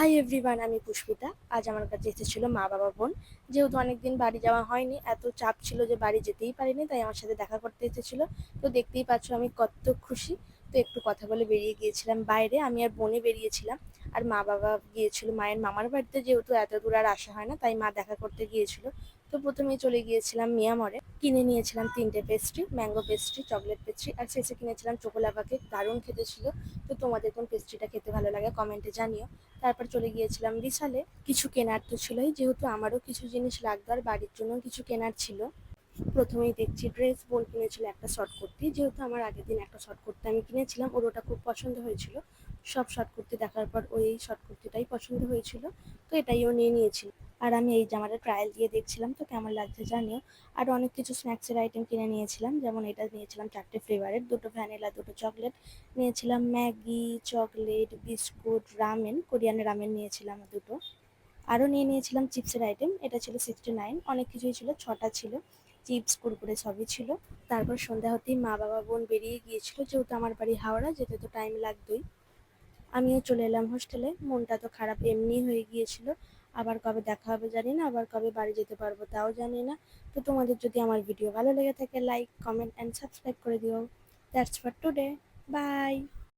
Hi everyone, আমি পুষ্পিতা। আজ আমার কাছে এসেছিল মা বাবা বোন। যেহেতু অনেকদিন বাড়ি যাওয়া হয়নি, এত চাপ ছিল যে বাড়ি যেতেই পারিনি, তাই আমার সাথে দেখা করতে এসেছিল। তো দেখতেই পাচ্ছ আমি কত খুশি। তো একটু কথা বলে বেরিয়ে গিয়েছিলাম বাইরে, আমি আর বোনে বেরিয়েছিলাম। আর মা বাবা গিয়েছিল মায়ের মামার বাড়িতে, যেহেতু এত দূর আর আসা হয় না, তাই মা দেখা করতে গিয়েছিল। তো প্রথমেই চলে গিয়েছিলাম মিয়ামরে, কিনে নিয়েছিলাম 3টে pastry, mango pastry, chocolate pastry, আর শেষে কিনেছিলাম চোকোলাভা কেক। দারুণ খেতে ছিল। তো তোমাদের কোন পেস্ট্রিটা খেতে ভালো লাগে কমেন্টে জানিও। তারপর চলে গিয়েছিলাম বিশালে। কিছু কেনার তো ছিলই, যেহেতু আমারও কিছু জিনিস লাগতো আর বাড়ির জন্য কিছু কেনার ছিল। প্রথমেই দেখছি ড্রেস, বোন কিনেছিল একটা শর্ট কুর্তি। যেহেতু আমার আগের দিন একটা শর্ট কুর্তি আমি কিনেছিলাম, ওর ওটা খুব পছন্দ হয়েছিল। সব শর্ট কুর্তি দেখার পর ওই শর্ট কুর্তিটাই পছন্দ হয়েছিল, তো এটাই ও নিয়ে নিয়েছিল। আর আমি এই জামাটা ট্রায়াল দিয়ে দেখছিলাম, তো কেমন লাগছে জানিও। আর অনেক কিছু স্ন্যাক্সের আইটেম কিনে নিয়েছিলাম, যেমন এটা নিয়েছিলাম 4টে ফ্লেভারের, 2টো ভ্যানিলা, 2টো চকলেট। নিয়েছিলাম Maggi, chocolate, biscuit, ramen, Korean ramen নিয়েছিলাম 2টো। আরও নিয়ে নিয়েছিলাম চিপসের আইটেম, এটা ছিল 69। অনেক কিছুই ছিল, 6টা ছিল। চিপস, কুরকুরে সবই ছিল। তারপর সন্ধ্যা হতেই মা বাবা বোন বেরিয়ে গিয়েছিল, যেহেতু আমার বাড়ি হাওড়া, যেতে তো টাইম লাগতোই। আমিও চলে এলাম হোস্টেলে। মনটা তো খারাপ এমনি হয়ে গিয়েছিল। আবার কবে দেখা হবে জানি না, আবার কবে বাড়ি যেতে পারবো তাও জানি না। তো তোমাদের যদি আমার ভিডিও ভালো লেগে থাকে, লাইক, কমেন্ট অ্যান্ড সাবস্ক্রাইব করে দিও। That's for today. বাই।